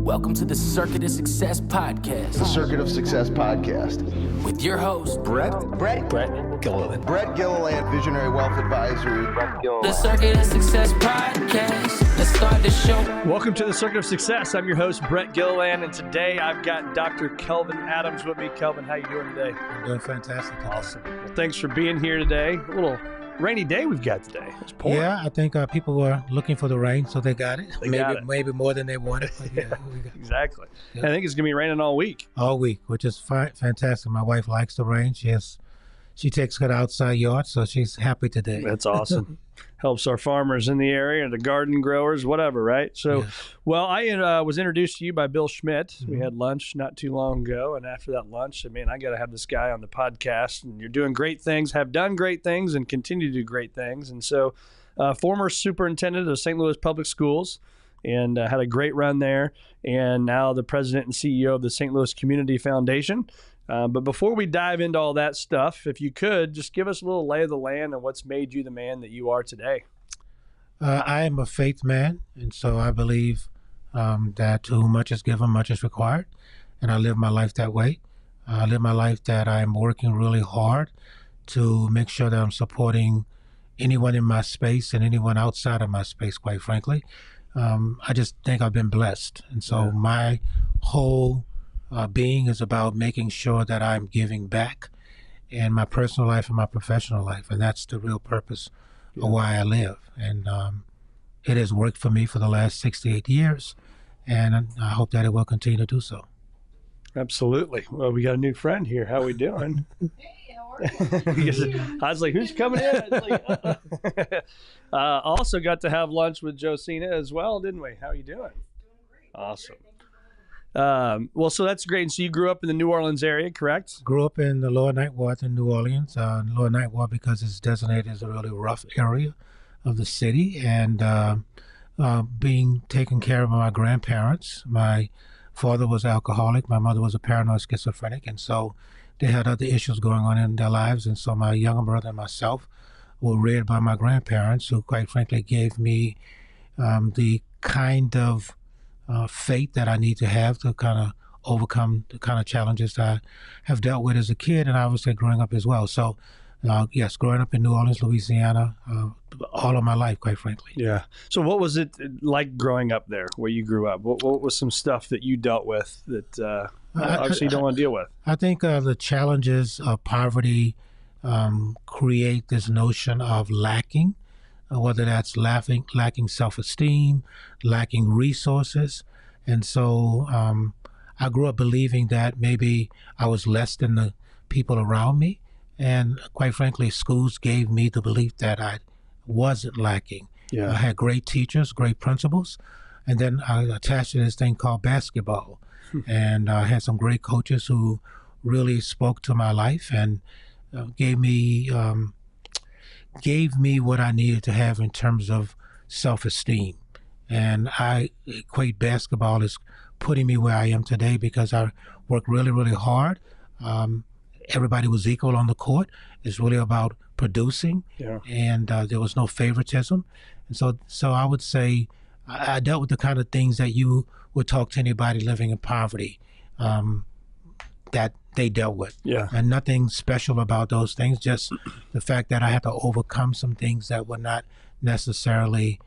Welcome to the Circuit of Success Podcast. The Circuit of Success Podcast. With your host, Brett Gilliland. Brett Gilliland, Visionary Wealth Advisory. The Circuit of Success Podcast. Let's start the show. Welcome to the Circuit of Success. I'm your host, Brett Gilliland, and today I've got Dr. Kelvin Adams with me. Kelvin, how you doing today? I'm doing fantastic. Awesome. Well, thanks for being here today. A little rainy day we've got today. It's pouring. Yeah, I think people were looking for the rain, so they got it. Got it. Maybe more than they wanted. But yeah, Exactly. Yeah. I think it's going to be raining all week. all week, which is fantastic. My wife likes the rain. She takes her to outside yard, so she's happy today. That's awesome. Helps our farmers in the area, the garden growers, whatever, right? So, Yes. well, I was introduced to you by Bill Schmidt. Mm-hmm. We had lunch not too long ago, and after that lunch, I mean, I got to have this guy on the podcast, and you're doing great things, have done great things, and continue to do great things. And so, former superintendent of St. Louis Public Schools, and had a great run there, and now the president and CEO of the St. Louis Community Foundation. But before we dive into all that stuff, if you could, just give us a little lay of the land and what's made you the man that you are today. I am a faith man, and so I believe that to whom much is given, much is required, and I live my life that way. I live my life that I'm working really hard to make sure that I'm supporting anyone in my space and anyone outside of my space, quite frankly. I just think I've been blessed, and so my whole being is about making sure that I'm giving back in my personal life and my professional life, and that's the real purpose of why I live. And it has worked for me for the last 68 years, and I hope that it will continue to do so. Absolutely. Well, we got a new friend here. How we doing? Hey, how are you? I was like, who's coming in? I was like, also got to have lunch with Josina as well, didn't we? How are you doing? Doing great. Awesome. Thank you for having me. Well, so that's great. And so you grew up in the New Orleans area, correct? Grew up in the Lower Ninth Ward in New Orleans. Lower Ninth Ward because it's designated as a really rough area of the city, and being taken care of by my grandparents. My father was alcoholic. My mother was a paranoid schizophrenic, and so they had other issues going on in their lives. And so my younger brother and myself were reared by my grandparents, who quite frankly gave me the kind of faith that I need to have to kind of overcome the kind of challenges that I have dealt with as a kid, and obviously growing up as well. So, yes, growing up in New Orleans, Louisiana, all of my life, quite frankly. Yeah. So what was it like growing up there where you grew up? What was some stuff that you dealt with that obviously you don't want to deal with? I think the challenges of poverty create this notion of lacking, whether that's lacking self-esteem, lacking resources. And so I grew up believing that maybe I was less than the people around me. And quite frankly, schools gave me the belief that I wasn't lacking. Yeah. I had great teachers, great principals. And then I attached to this thing called basketball. And I had some great coaches who really spoke to my life and gave me what I needed to have in terms of self-esteem. And I equate basketball as putting me where I am today because I worked really, really hard. Everybody was equal on the court. It's really about producing, and there was no favoritism. And so I would say I dealt with the kind of things that you would talk to anybody living in poverty that they dealt with. Yeah. And nothing special about those things, just the fact that I had to overcome some things that were not necessarily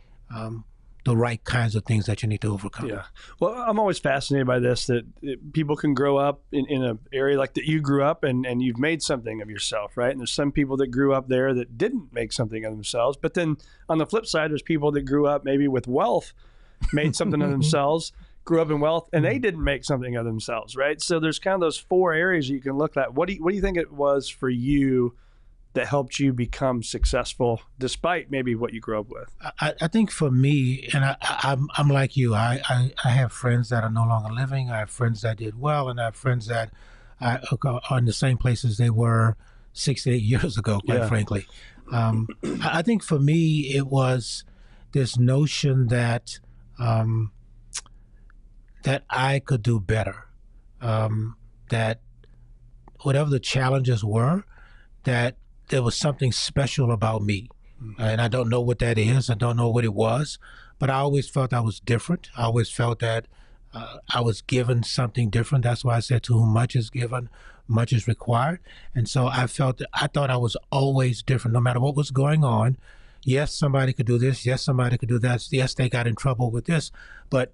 the right kinds of things that you need to overcome. Yeah. Well, I'm always fascinated by this, that people can grow up in an area like that you grew up and you've made something of yourself, right? And there's some people that grew up there that didn't make something of themselves. But then on the flip side, there's people that grew up maybe with wealth, made something of themselves, grew up in wealth, and they didn't make something of themselves, right? So there's kind of those four areas you can look at. What do you think it was for you that helped you become successful despite maybe what you grew up with? I think for me, and I'm like you, I have friends that are no longer living. I have friends that did well, and I have friends that are in the same places they were 68 years ago, quite frankly. I think for me, it was this notion that that I could do better, that whatever the challenges were, that there was something special about me. And I don't know what that is. I don't know what it was, but I always felt I was different. I always felt that I was given something different. That's why I said, to whom much is given, much is required. And so I thought I was always different, no matter what was going on. Yes, somebody could do this. Yes, somebody could do that. Yes, they got in trouble with this, but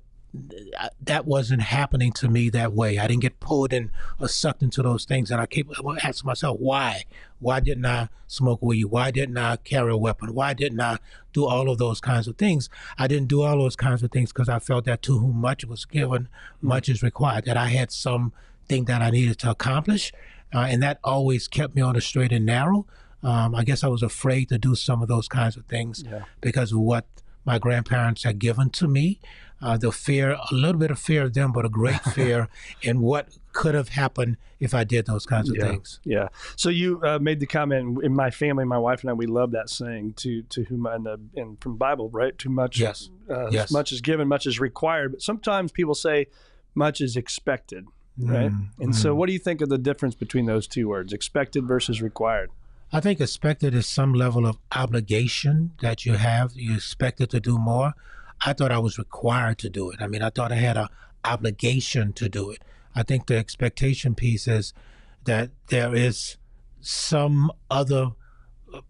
that wasn't happening to me that way. I didn't get pulled in or sucked into those things. And I keep asking myself, why? Why didn't I smoke weed? Why didn't I carry a weapon? Why didn't I do all of those kinds of things? I didn't do all those kinds of things because I felt that to whom much was given, much is required, that I had something that I needed to accomplish. And that always kept me on the straight and narrow. I guess I was afraid to do some of those kinds of things because of what my grandparents had given to me. The fear, a little bit of fear of them, but a great fear in what could have happened if I did those kinds of things. Yeah. So you made the comment, in my family, my wife and I, we love that saying, to whom, and from Bible, right? Too much, yes. Much is given, much is required. But sometimes people say much is expected, right? And so what do you think of the difference between those two words, expected versus required? I think expected is some level of obligation that you have. You expected to do more. I thought I was required to do it. I mean, I thought I had an obligation to do it. I think the expectation piece is that there is some other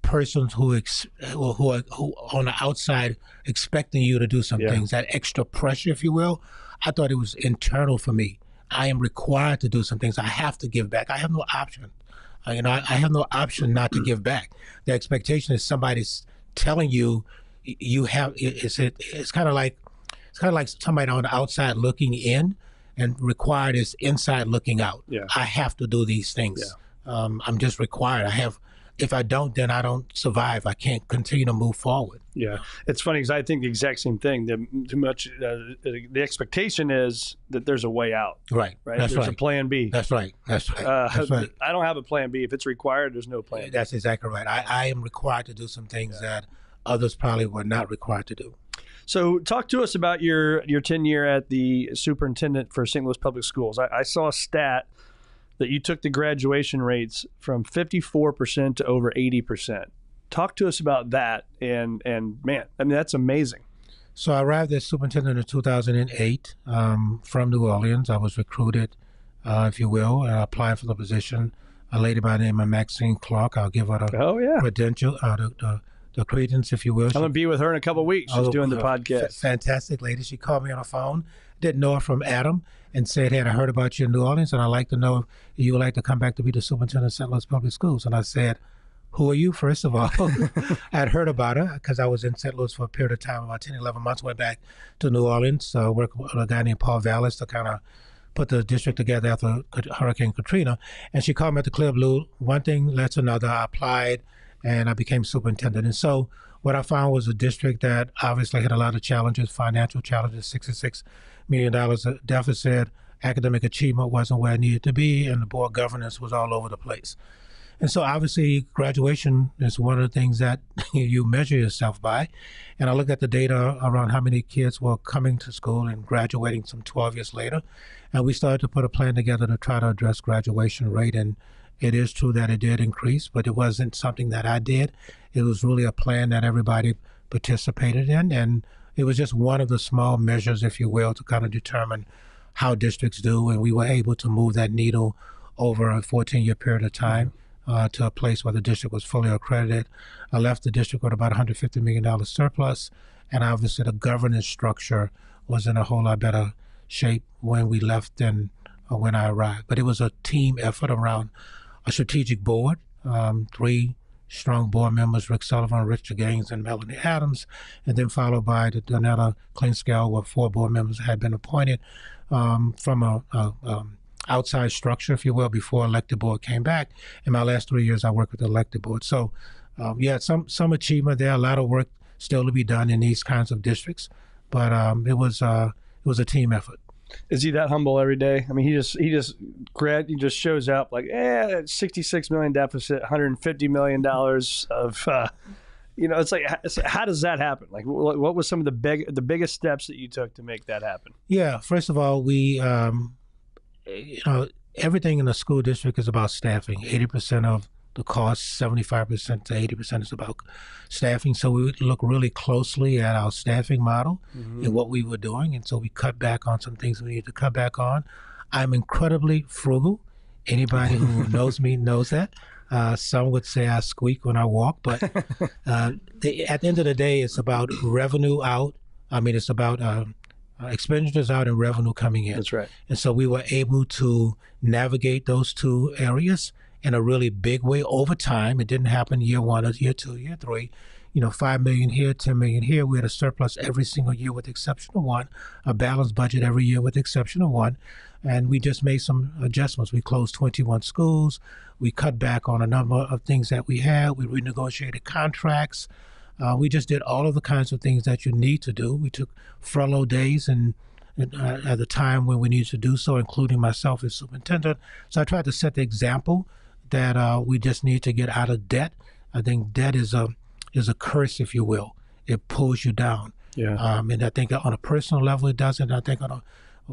persons who are on the outside expecting you to do some things, that extra pressure, if you will. I thought it was internal for me. I am required to do some things. I have to give back. I have no option. I have no option not to give back. The expectation is somebody's telling you you have. It's kind of like somebody on the outside looking in, and required is inside looking out. Yeah. I have to do these things. Yeah. I'm just required. If I don't, then I don't survive. I can't continue to move forward. Yeah, it's funny because I think the exact same thing. The expectation is that there's a way out. Right. There's a plan B. That's right. That's right. I don't have a plan B. If it's required, there's no plan B. That's exactly right. I am required to do some things that others probably were not required to do. So talk to us about your tenure at the Superintendent for St. Louis Public Schools. I saw a stat that you took the graduation rates from 54% to over 80%. Talk to us about that, and man, I mean, that's amazing. So I arrived as superintendent in 2008 from New Orleans. I was recruited, if you will, and I applied for the position. A lady by the name of Maxine Clark. I'll give her the credential, the credence, if you will. I'm going to be with her in a couple of weeks. She's doing the podcast. Fantastic lady. She called me on the phone. Didn't know her from Adam, and said, "Hey, I heard about you in New Orleans, and I'd like to know if you would like to come back to be the superintendent of St. Louis Public Schools." And I said, "Who are you?" First of all, I'd heard about her because I was in St. Louis for a period of time, about 10, 11 months. Went back to New Orleans, worked with a guy named Paul Vallis to kind of put the district together after Hurricane Katrina. And she called me at the Clear Blue. One thing led to another. I applied, and I became superintendent. And so what I found was a district that obviously had a lot of challenges, financial challenges, $66 million deficit, academic achievement wasn't where it needed to be, and the board governance was all over the place. And so obviously graduation is one of the things that you measure yourself by. And I looked at the data around how many kids were coming to school and graduating some 12 years later. And we started to put a plan together to try to address graduation rate. And it is true that it did increase, but it wasn't something that I did. It was really a plan that everybody participated in. And it was just one of the small measures, if you will, to kind of determine how districts do. And we were able to move that needle over a 14-year period of time to a place where the district was fully accredited. I left the district with about $150 million surplus. And obviously the governance structure was in a whole lot better shape when we left than when I arrived. But it was a team effort around a strategic board, 3 strong board members, Rick Sullivan, Richard Gaines, and Melanie Adams, and then followed by the Donetta Klinscale, where 4 board members had been appointed from a outside structure, if you will, before elected board came back. In my last 3 years, I worked with the elected board. So, some achievement there, a lot of work still to be done in these kinds of districts, but it was a team effort. Is he that humble every day? I mean, he just shows up like, $66 million deficit, $150 million of, it's like, how does that happen? Like, what was some of the biggest steps that you took to make that happen? Yeah, first of all, we, everything in the school district is about staffing. 80% of the cost. 75% to 80% is about staffing. So we would look really closely at our staffing model and what we were doing. And so we cut back on some things we need to cut back on. I'm incredibly frugal. Anybody who knows me knows that. Some would say I squeak when I walk, but at the end of the day, it's about revenue out. I mean, it's about expenditures out and revenue coming in. That's right. And so we were able to navigate those two areas in a really big way over time. It didn't happen year one or year two, year three. 5 million here, 10 million here. We had a surplus every single year with the exception of one, a balanced budget every year with the exception of one. And we just made some adjustments. We closed 21 schools. We cut back on a number of things that we had. We renegotiated contracts. We just did all of the kinds of things that you need to do. We took furlough days and at the time when we needed to do so, including myself as superintendent. So I tried to set the example that we just need to get out of debt. I think debt is a curse, if you will. It pulls you down. Yeah. And I think on a personal level it does, and I think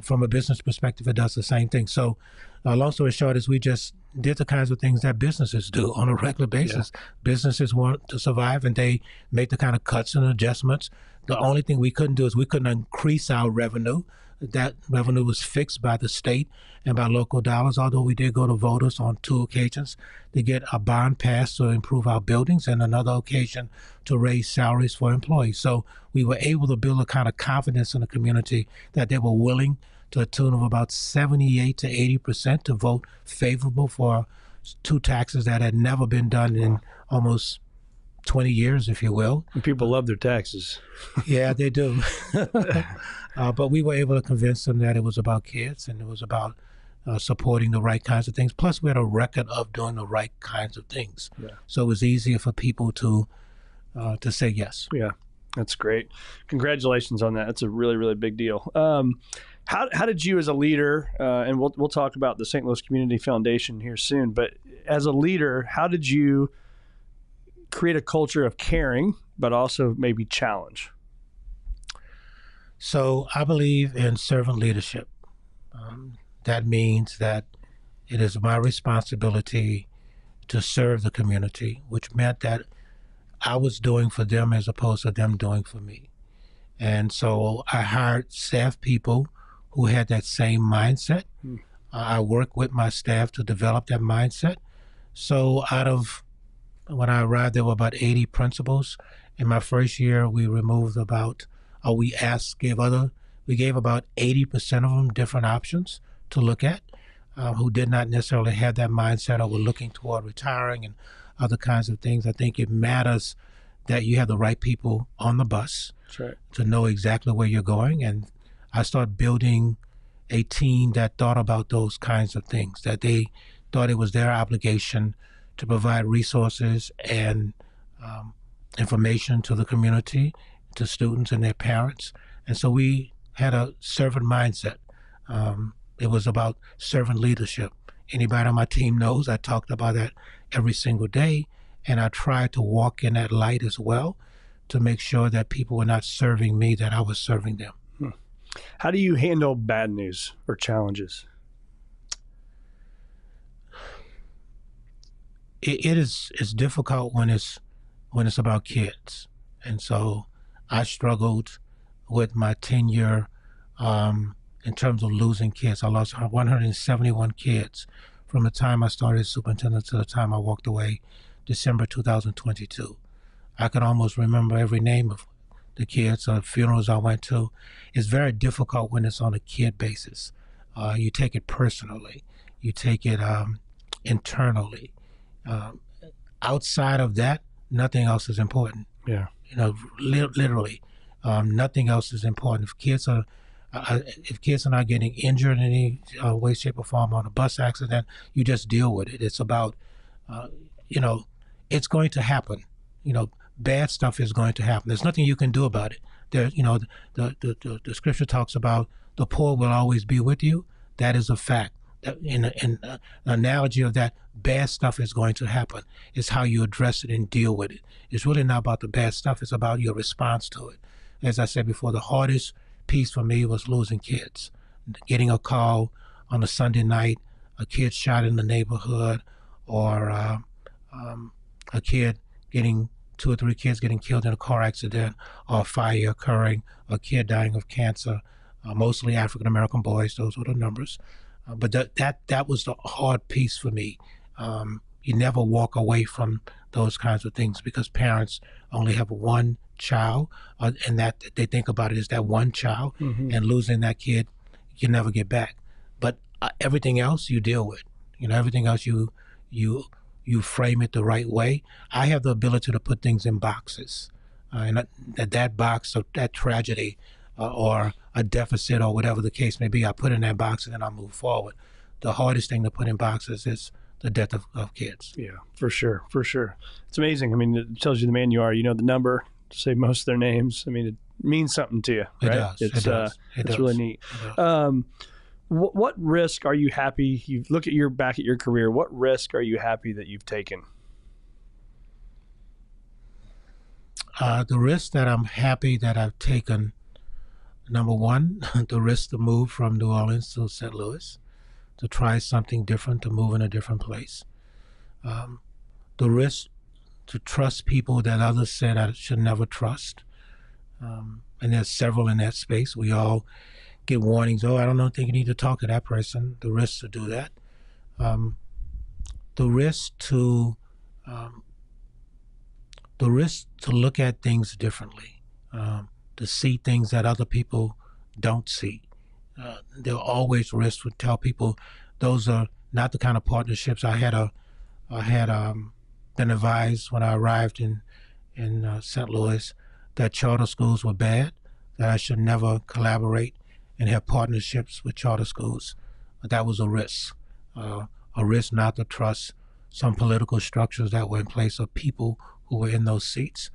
from a business perspective it does the same thing. So long story short is we just did the kinds of things that businesses do on a regular basis. Yeah. Businesses want to survive, and they make the kind of cuts and adjustments. The only thing we couldn't do is we couldn't increase our revenue. That revenue was fixed by the state and by local dollars, although we did go to voters on 2 occasions to get a bond passed to improve our buildings and another occasion to raise salaries for employees. So we were able to build a kind of confidence in the community that they were willing to a tune of about 78 to 80% to vote favorable for 2 taxes that had never been done in almost 20 years, if you will. And people love their taxes. Yeah, they do. But we were able to convince them that it was about kids and it was about supporting the right kinds of things. Plus, we had a record of doing the right kinds of things. Yeah. So it was easier for people to say yes. Yeah, that's great. Congratulations on that. That's a really, really big deal. How did you as a leader, and we'll talk about the St. Louis Community Foundation here soon, but as a leader, how did you create a culture of caring, but also maybe challenge? So I believe in servant leadership. That means that it is my responsibility to serve the community, which meant that I was doing for them as opposed to them doing for me. And so I hired staff people who had that same mindset. I worked with my staff to develop that mindset. So when I arrived, there were about 80 principals. In my first year, we removed we gave about 80% of them different options to look at, who did not necessarily have that mindset or were looking toward retiring and other kinds of things. I think it matters that you have the right people on the bus. That's right. To know exactly where you're going. And I started building a team that thought about those kinds of things, that they thought it was their obligation to provide resources and information to the community, to students and their parents. And so we had a servant mindset. It was about servant leadership. Anybody on my team knows I talked about that every single day, and I tried to walk in that light as well to make sure that people were not serving me, that I was serving them. How do you handle bad news or challenges? It's difficult when it's about kids. And so I struggled with my tenure in terms of losing kids. I lost 171 kids from the time I started as superintendent to the time I walked away, December 2022. I could almost remember every name of the kids or funerals I went to. It's very difficult when it's on a kid basis. You take it personally. You take it internally. Outside of that, nothing else is important. Yeah. Literally, nothing else is important. If kids are not getting injured in any way, shape, or form on a bus accident, you just deal with it. It's about, it's going to happen. Bad stuff is going to happen. There's nothing you can do about it. The scripture talks about the poor will always be with you. That is a fact. In an analogy of that, bad stuff is going to happen. It's how you address it and deal with it. It's really not about the bad stuff. It's about your response to it. As I said before, the hardest piece for me was losing kids. Getting a call on a Sunday night, a kid shot in the neighborhood, or a kid getting 2 or 3 kids getting killed in a car accident or a fire occurring, a kid dying of cancer, mostly African American boys. Those were the numbers. But that was the hard piece for me. You never walk away from those kinds of things because parents only have one child, and that they think about it as that one child, and losing that kid, you never get back. But everything else you deal with. Everything else you frame it the right way. I have the ability to put things in boxes, and that box of that tragedy or a deficit or whatever the case may be, I put in that box and then I move forward. The hardest thing to put in boxes is the death of kids. Yeah, for sure. It's amazing. I mean, it tells you the man you are. You know the number, say most of their names. I mean, it means something to you, right? It does. It's really neat. What risk are you happy? You look at back at your career. What risk are you happy that you've taken? The risk that I'm happy that I've taken, number one, the risk to move from New Orleans to St. Louis, to try something different, to move in a different place. The risk to trust people that others said I should never trust. And there's several in that space. We all get warnings, I don't think you need to talk to that person. The risk to do that. The risk to look at things differently, to see things that other people don't see. There are always risks. We tell people those are not the kind of partnerships. I had been advised when I arrived in St. Louis that charter schools were bad, that I should never collaborate and have partnerships with charter schools. That was a risk not to trust some political structures that were in place of people who were in those seats.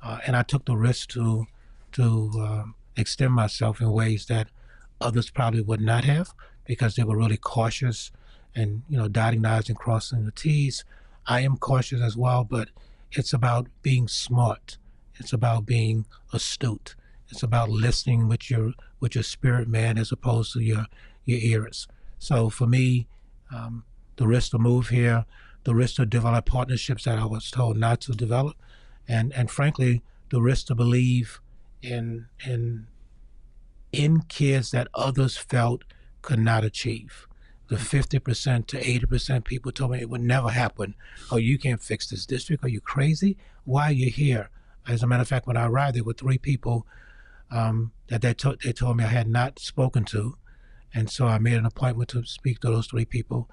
And I took the risk to extend myself in ways that others probably would not have, because they were really cautious and, dotting the I's and crossing the T's. I am cautious as well, but it's about being smart. It's about being astute. It's about listening with your spirit, man, as opposed to your ears. So for me, the risk to move here, the risk to develop partnerships that I was told not to develop, and frankly, the risk to believe in kids that others felt could not achieve. The 50% to 80% people told me it would never happen. Oh, you can't fix this district. Are you crazy? Why are you here? As a matter of fact, when I arrived, there were 3 people that they told me I had not spoken to. And so I made an appointment to speak to those 3 people.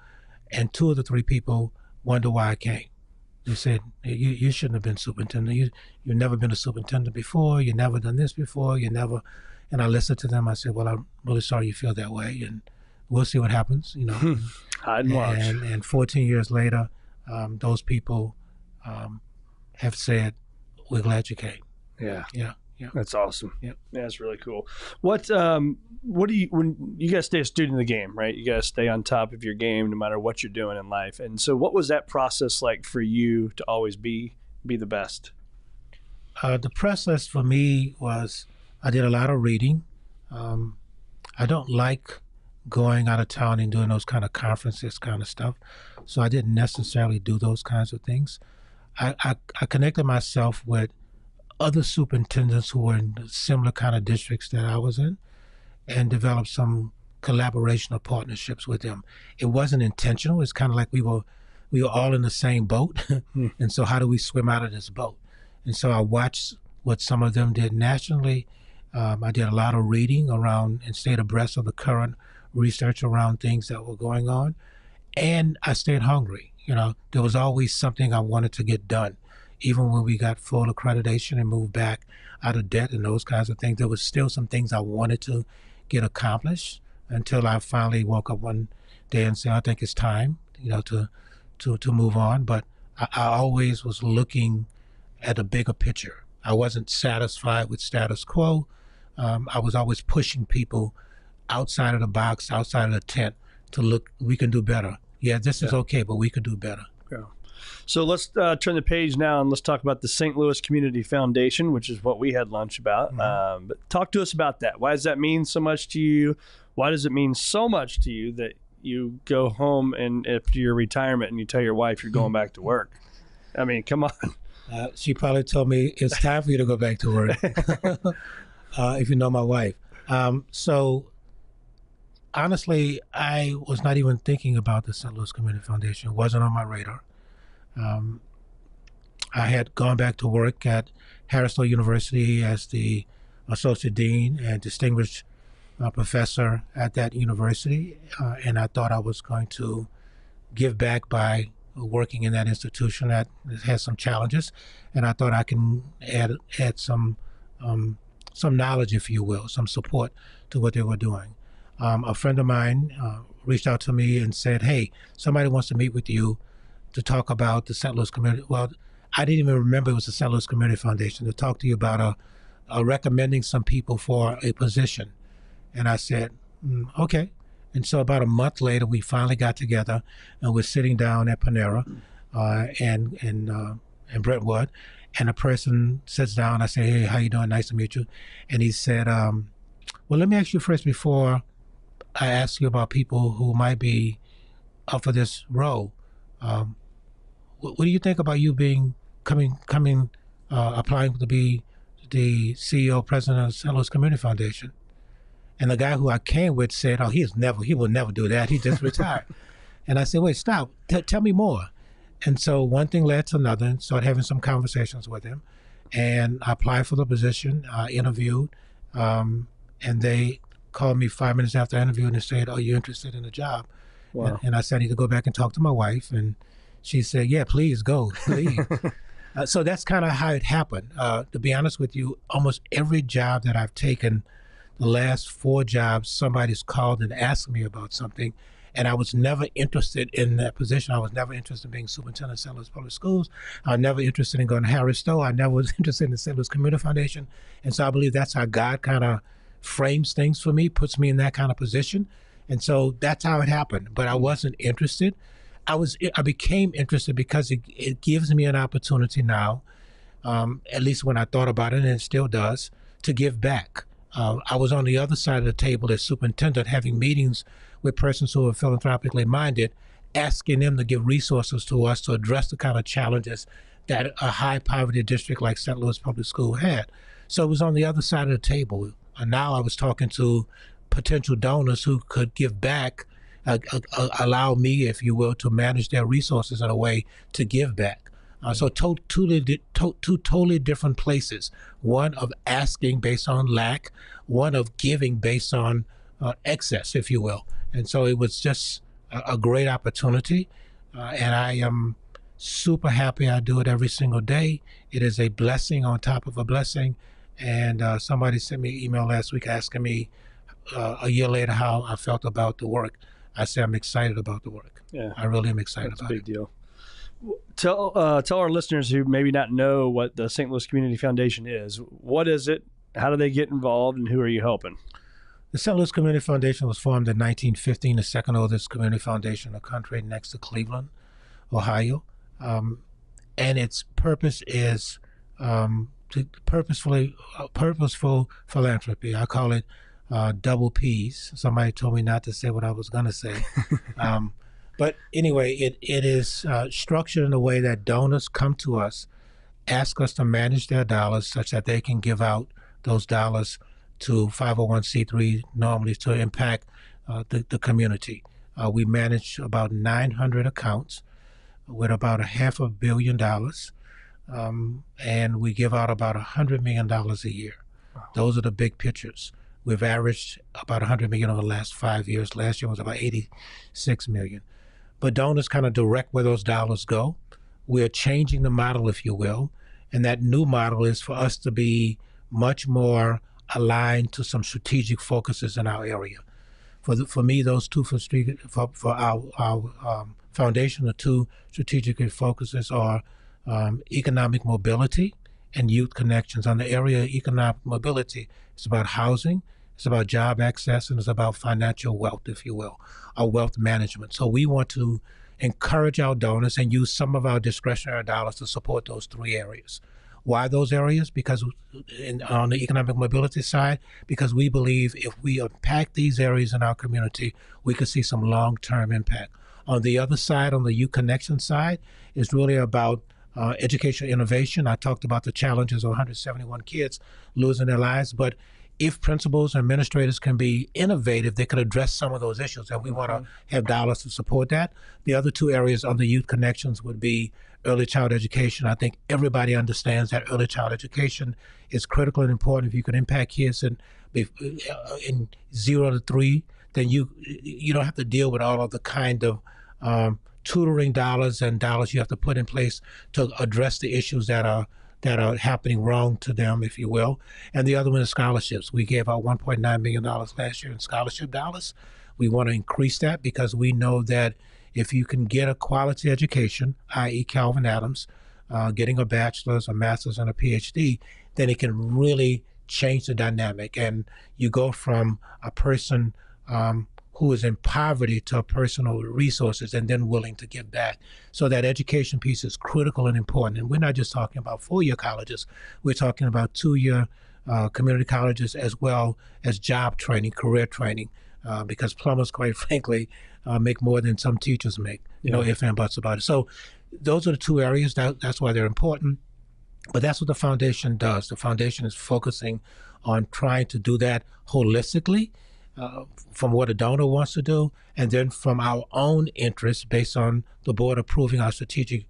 And 2 of the 3 people wondered why I came. They said, you shouldn't have been superintendent. You've never been a superintendent before. You've never done this before. And I listened to them. I said, well, I'm really sorry you feel that way. And we'll see what happens, Hide and watch. And 14 years later, those people have said, we're glad you came. Yeah. Yeah. That's awesome. Yep. Yeah, that's really cool. What do you, when you guys stay a student of the game, right? You guys stay on top of your game no matter what you're doing in life. And so what was that process like for you to always be the best? The process for me was I did a lot of reading. I don't like going out of town and doing those kind of conferences kind of stuff. So I didn't necessarily do those kinds of things. I connected myself with other superintendents who were in similar kind of districts that I was in, and developed some collaboration or partnerships with them. It wasn't intentional. It's kind of like we were all in the same boat. And so how do we swim out of this boat? And so I watched what some of them did nationally. I did a lot of reading around and stayed abreast of the current research around things that were going on. And I stayed hungry. There was always something I wanted to get done. Even when we got full accreditation and moved back out of debt and those kinds of things, there was still some things I wanted to get accomplished until I finally woke up one day and said, I think it's time, to move on. But I always was looking at a bigger picture. I wasn't satisfied with status quo. I was always pushing people outside of the box, outside of the tent to look, we can do better. Yeah, this is okay, but we could do better. Yeah. So let's turn the page now and let's talk about the St. Louis Community Foundation, which is what we had lunch about. But talk to us about that. Why does that mean so much to you? Why does it mean so much to you that you go home and after your retirement and you tell your wife you're going back to work? I mean, come on. She probably told me it's time for you to go back to work. If you know my wife. So honestly, I was not even thinking about the St. Louis Community Foundation. It wasn't on my radar. I had gone back to work at Harrisville University as the associate dean and distinguished professor at that university, and I thought I was going to give back by working in that institution that has some challenges, and I thought I can add some knowledge, if you will, some support to what they were doing. A friend of mine reached out to me and said, "Hey, somebody wants to meet with you to talk about the St. Louis Community." Well, I didn't even remember it was the St. Louis Community Foundation, to talk to you about recommending some people for a position. And I said, okay. And so about a month later, we finally got together and we're sitting down at Panera and Brentwood, and a person sits down. I say, "Hey, how you doing? Nice to meet you." And he said, "Well, let me ask you first before I ask you about people who might be up for this role. What do you think about you applying to be the CEO, president of the St. Louis Community Foundation?" And the guy who I came with said, "Oh, he will never do that. He just retired." And I said, "Wait, stop. Tell me more." And so one thing led to another, and started having some conversations with him. And I applied for the position, interviewed, and they called me 5 minutes after I interviewed and said, "Are you interested in the job?" Wow. And I said, "I need to go back and talk to my wife." And she said, "Yeah, please go, please." So that's kind of how it happened. To be honest with you, almost every job that I've taken, the last 4 jobs, somebody's called and asked me about something, and I was never interested in that position. I was never interested in being superintendent of St. Louis Public Schools. I was never interested in going to Harrisville. I never was interested in the St. Louis Community Foundation. And so I believe that's how God kind of frames things for me, puts me in that kind of position. And so that's how it happened. But I wasn't interested. I became interested because it gives me an opportunity now, at least when I thought about it, and it still does, to give back. I was on the other side of the table as superintendent, having meetings with persons who are philanthropically minded, asking them to give resources to us to address the kind of challenges that a high poverty district like St. Louis Public School had. So it was on the other side of the table. And now I was talking to potential donors who could give back, allow me, if you will, to manage their resources in a way to give back. So two totally different places. One of asking based on lack, one of giving based on excess, if you will. And so it was just a great opportunity. And I am super happy I do it every single day. It is a blessing on top of a blessing. And somebody sent me an email last week asking me a year later how I felt about the work. I said, I'm excited about the work. Yeah, I really am excited about it. That's a big deal. Tell our listeners who maybe not know what the St. Louis Community Foundation is. What is it? How do they get involved, and who are you helping? The St. Louis Community Foundation was formed in 1915, the second oldest community foundation in the country, next to Cleveland, Ohio. And its purpose is purposeful philanthropy. I call it double P's. Somebody told me not to say what I was going to say. But anyway, it is structured in a way that donors come to us, ask us to manage their dollars such that they can give out those dollars to 501c3 normally to impact the community. We manage about 900 accounts with about $500 million, and we give out about $100 million a year. Wow. Those are the big pictures. We've averaged about $100 million over the last 5 years. Last year was about $86 million. But donors kind of direct where those dollars go. We're changing the model, if you will, and that new model is for us to be much more aligned to some strategic focuses in our area. For me, those two for our foundation, the two strategic focuses are economic mobility and youth connections. On the area of economic mobility, it's about housing, it's about job access, and it's about financial wealth, if you will, or wealth management. So we want to encourage our donors and use some of our discretionary dollars to support those 3 areas. Why those areas? Because on the economic mobility side, because we believe if we impact these areas in our community, we could see some long-term impact. On the other side, on the youth connection side, it's really about educational innovation. I talked about the challenges of 171 kids losing their lives, but if principals and administrators can be innovative, they could address some of those issues, and we want to have dollars to support that. The other two areas under youth connections would be early child education. I think everybody understands that early child education is critical and important. If you can impact kids in 0 to 3, then you don't have to deal with all of the kind of tutoring dollars and dollars you have to put in place to address the issues that are happening wrong to them, if you will. And the other one is scholarships. We gave out $1.9 million last year in scholarship dollars. We want to increase that because we know that if you can get a quality education, i.e. Kelvin Adams, getting a bachelor's, a master's, and a PhD, then it can really change the dynamic. And you go from a person who is in poverty to a person with resources and then willing to give back. So that education piece is critical and important. And we're not just talking about 4-year colleges. We're talking about 2-year community colleges as well as job training, career training, because plumbers, quite frankly, make more than some teachers make. No ifs and buts about it. So those are the two areas. That's why they're important. But that's what the foundation does. The foundation is focusing on trying to do that holistically, from what a donor wants to do, and then from our own interests based on the board approving our strategic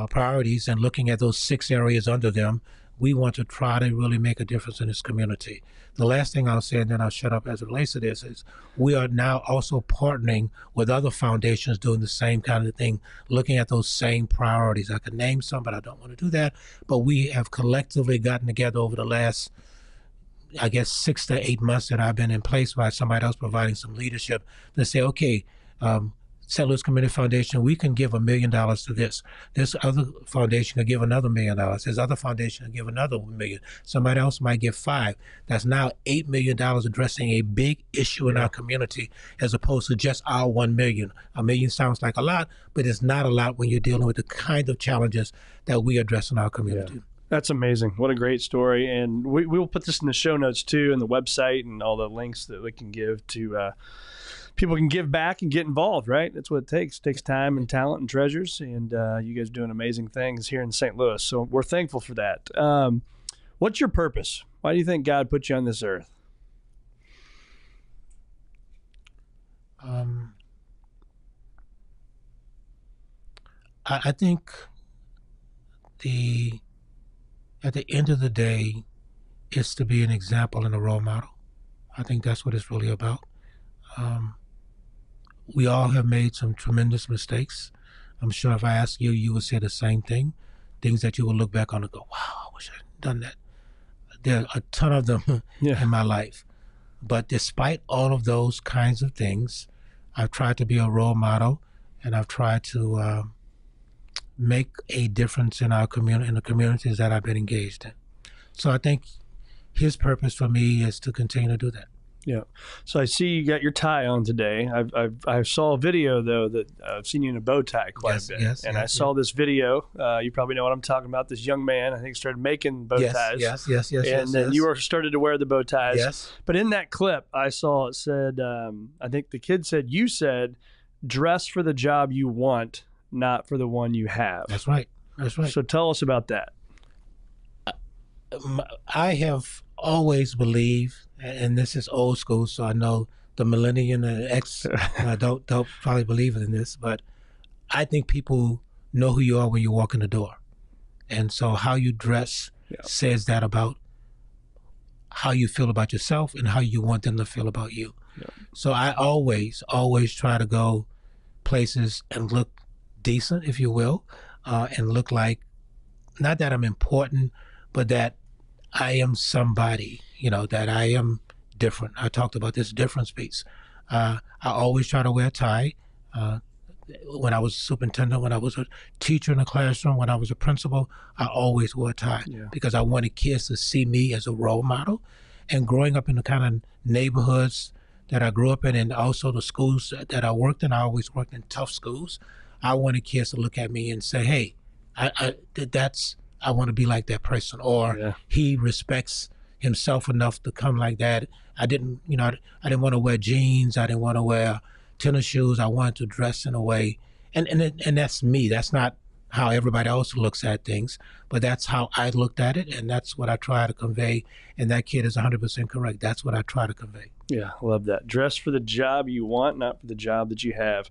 priorities and looking at those 6 areas under them. We want to try to really make a difference in this community. The last thing I'll say, and then I'll shut up as it relates to this, is we are now also partnering with other foundations doing the same kind of thing, looking at those same priorities. I could name some, but I don't want to do that. But we have collectively gotten together over the last, I guess, 6 to 8 months that I've been in place by somebody else providing some leadership to say, okay, St. Louis Community Foundation, we can give $1 million to this. This other foundation can give another $1 million. This other foundation can give another $1 million. Somebody else might give 5. That's now $8 million addressing a big issue in our community as opposed to just our $1 million. $1 million sounds like a lot, but it's not a lot when you're dealing with the kind of challenges that we address in our community. Yeah. That's amazing. What a great story. And we will put this in the show notes too, and the website and all the links that we can give to people can give back and get involved, right? That's what it takes. It takes time and talent and treasures. And you guys are doing amazing things here in St. Louis. So we're thankful for that. What's your purpose? Why do you think God put you on this earth? I think at the end of the day, it's to be an example and a role model. I think that's what it's really about. We all have made some tremendous mistakes. I'm sure if I ask you, you would say the same thing. Things that you will look back on and go, wow, I wish I hadn't done that. There are a ton of them in my life. But despite all of those kinds of things, I've tried to be a role model, and I've tried to make a difference in our community, in the communities that I've been engaged in. So I think his purpose for me is to continue to do that. Yeah. So I see you got your tie on today. I saw a video though that I've seen you in a bow tie quite a bit. Yes, and I saw this video. You probably know what I'm talking about. This young man, I think, started making bow ties. Yes. And then you started to wear the bow ties. Yes. But in that clip, I saw it said, I think the kid said, you said, dress for the job you want, not for the one you have. That's right. So tell us about that. I have always believed, and this is old school, so I know the millennial and the X don't probably believe in this, but I think people know who you are when you walk in the door. And so how you dress says that about how you feel about yourself and how you want them to feel about you. Yeah. So I always try to go places and look decent, if you will, and look like, not that I'm important, but that I am somebody, that I am different. I talked about this difference piece. I always try to wear a tie. When I was a superintendent, when I was a teacher in the classroom, when I was a principal, I always wore a tie because I wanted kids to see me as a role model. And growing up in the kind of neighborhoods that I grew up in, and also the schools that I worked in, I always worked in tough schools. I wanted kids to look at me and say, hey, I want to be like that person, or he respects himself enough to come like that. I didn't want to wear jeans. I didn't want to wear tennis shoes. I wanted to dress in a way, and that's me. That's not how everybody else looks at things, but that's how I looked at it, and that's what I try to convey. And that kid is 100% correct. That's what I try to convey. Yeah, love that. Dress for the job you want, not for the job that you have.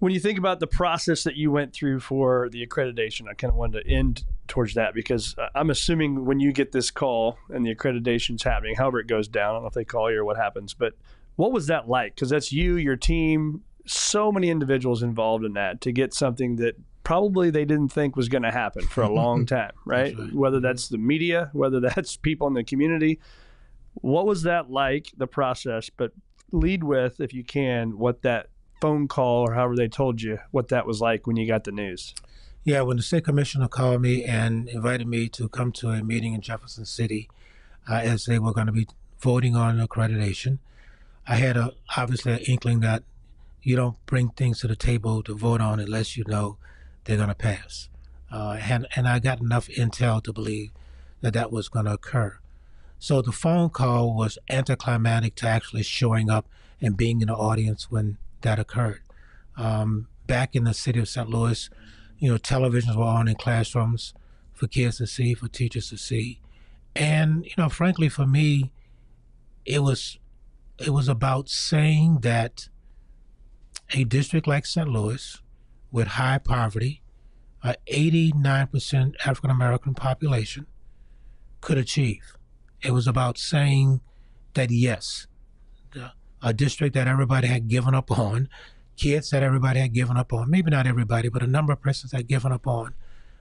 When you think about the process that you went through for the accreditation, I kind of wanted to end towards that, because I'm assuming when you get this call and the accreditation's happening, however it goes down, I don't know if they call you or what happens, but what was that like? Because that's you, your team, so many individuals involved in that to get something that probably they didn't think was going to happen for a long time, right? Whether that's the media, whether that's people in the community. What was that like, the process? But lead with, if you can, what that phone call or however they told you, what that was like when you got the news. Yeah, when the state commissioner called me and invited me to come to a meeting in Jefferson City, as they were going to be voting on accreditation, I had obviously an inkling that you don't bring things to the table to vote on unless you know they're going to pass. And I got enough intel to believe that that was going to occur. So the phone call was anticlimactic to actually showing up and being in the audience when that occurred. Back in the city of St. Louis, televisions were on in classrooms for kids to see, for teachers to see. And, frankly, for me, it was about saying that a district like St. Louis, with high poverty, 89% African-American population, could achieve. It was about saying that, yes, a district that everybody had given up on, kids that everybody had given up on, maybe not everybody, but a number of persons had given up on,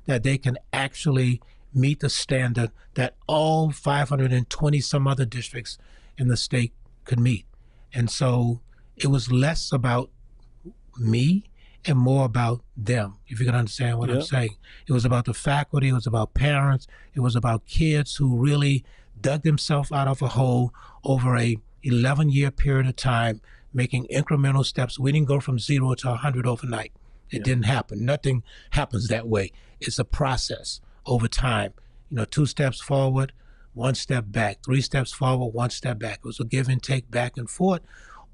that they can actually meet the standard that all 520 some other districts in the state could meet. And so it was less about me and more about them, if you can understand what I'm saying. It was about the faculty, it was about parents, it was about kids who really dug themselves out of a hole over a 11-year period of time, making incremental steps. We didn't go from 0 to 100 overnight. It didn't happen. Nothing happens that way. It's a process over time. 2 steps forward, 1 step back, 3 steps forward, 1 step back. It was a give and take back and forth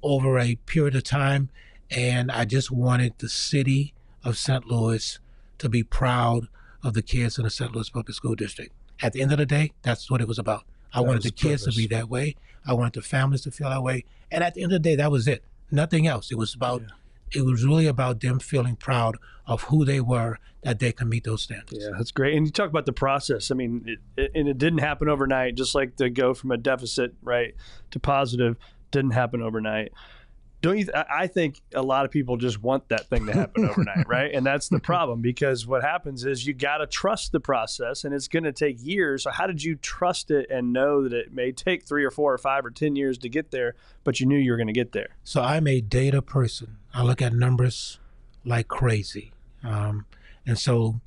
over a period of time. And I just wanted the city of St. Louis to be proud of the kids in the St. Louis Public School District. At the end of the day, that's what it was about. I wanted the kids to be that way. I wanted the families to feel that way. And at the end of the day, that was it. Nothing else. It was about, it was really about them feeling proud of who they were, that they can meet those standards. Yeah, that's great. And you talk about the process. I mean, it didn't happen overnight, just like to go from a deficit, right, to positive didn't happen overnight. Don't you? I think a lot of people just want that thing to happen overnight, right? And that's the problem, because what happens is you got to trust the process, and it's going to take years. So how did you trust it and know that it may take 3 or 4 or 5 or 10 years to get there, but you knew you were going to get there? So I'm a data person. I look at numbers like crazy. And so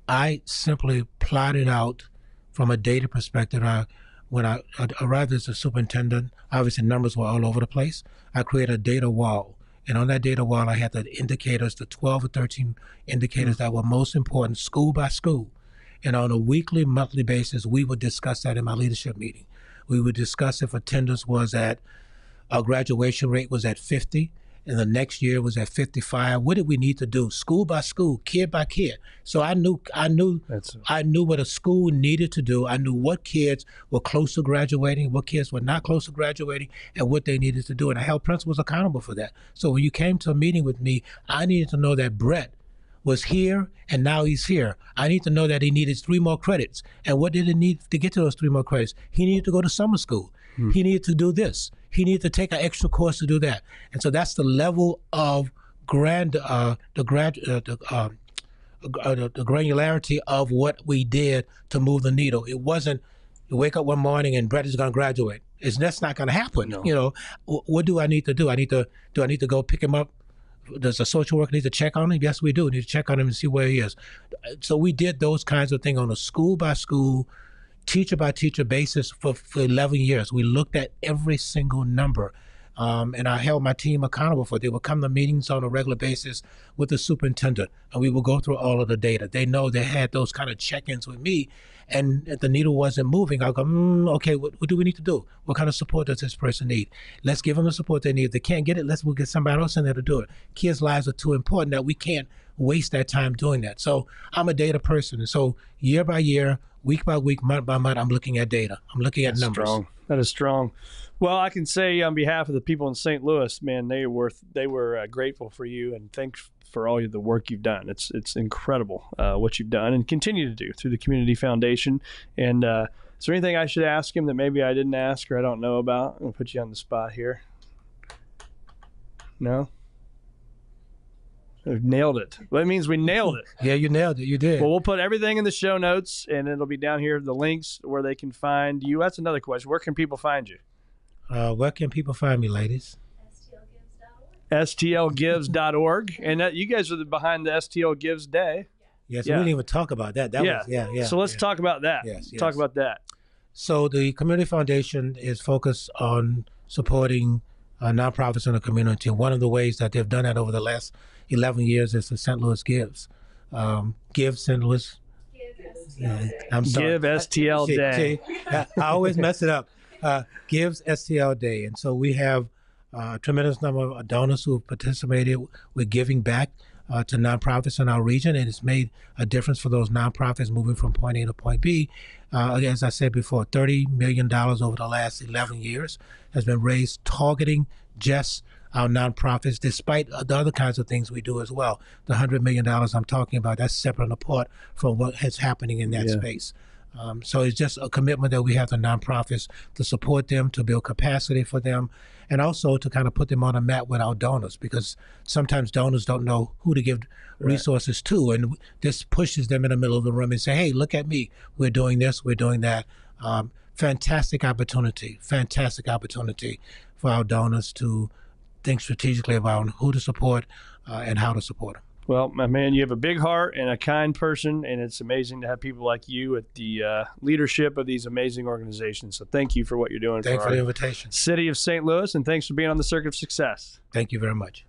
I simply plotted out from a data perspective. When I arrived as a superintendent, obviously numbers were all over the place. I created a data wall. And on that data wall, I had the indicators, the 12 or 13 indicators that were most important, school by school. And on a weekly, monthly basis, we would discuss that in my leadership meeting. We would discuss if attendance was at, our graduation rate was at 50, and the next year was at 55. What did we need to do, school by school, kid by kid? So I knew what a school needed to do. I knew what kids were close to graduating, what kids were not close to graduating, and what they needed to do. And I held principals accountable for that. So when you came to a meeting with me, I needed to know that Brett was here and now he's here. I need to know that he needed 3 more credits. And what did he need to get to those 3 more credits? He needed to go to summer school. He needed to do this. He needed to take an extra course to do that. And so that's the level of the granularity of what we did to move the needle. It wasn't you wake up one morning and Brett is going to graduate. That's not going to happen. No. What do I need to do? Do I need to go pick him up? Does a social worker need to check on him? Yes, we do. We need to check on him and see where he is. So we did those kinds of things on a school by school, teacher by teacher basis for 11 years. We looked at every single number, and I held my team accountable for it. They would come to meetings on a regular basis with the superintendent, and we would go through all of the data. They know they had those kind of check-ins with me, and if the needle wasn't moving, I'll go, okay, what do we need to do? What kind of support does this person need? Let's give them the support they need. If they can't get it, we'll get somebody else in there to do it. Kids' lives are too important that we can't waste that time doing that. So I'm a data person. And so year by year, week by week, month by month, I'm looking at data. I'm looking at numbers. Strong. That is strong. Well, I can say on behalf of the people in St. Louis, man, they were grateful for you, and thanks for all the work you've done. It's incredible what you've done and continue to do through the Community Foundation. And is there anything I should ask him that maybe I didn't ask or I don't know about? I'm going to put you on the spot here. No? We've nailed it. Well, that means we nailed it. Yeah, you nailed it. You did. Well, we'll put everything in the show notes, and it'll be down here, the links where they can find you. That's another question. Where can people find you? Where can people find me, ladies? STLgives.org. And you guys are behind the STL Gives Day. Yes, Yeah. we didn't even talk about that. Yeah. So let's talk about that. Yes. Talk about that. So the Community Foundation is focused on supporting nonprofits in the community. One of the ways that they've done that over the last 11 years is the St. Louis Gives. Give St. Louis. I'm sorry. Give STL Day. I always mess it up. Gives STL Day. And so we have a tremendous number of donors who have participated with giving back to nonprofits in our region, and it's made a difference for those nonprofits moving from point A to point B. As I said before, $30 million over the last 11 years has been raised targeting just our nonprofits, despite the other kinds of things we do as well. The $100 million I'm talking about, that's separate and apart from what is happening in that space. So it's just a commitment that we have to nonprofits to support them, to build capacity for them, and also to kind of put them on a map with our donors, because sometimes donors don't know who to give resources to. And this pushes them in the middle of the room and say, hey, look at me. We're doing this. We're doing that. Fantastic opportunity for our donors to think strategically about who to support and how to support them. Well, my man, you have a big heart and a kind person, and it's amazing to have people like you at the leadership of these amazing organizations. So thank you for what you're doing Thanks for for the our invitation. city of St. Louis, and thanks for being on the Circuit of Success. Thank you very much.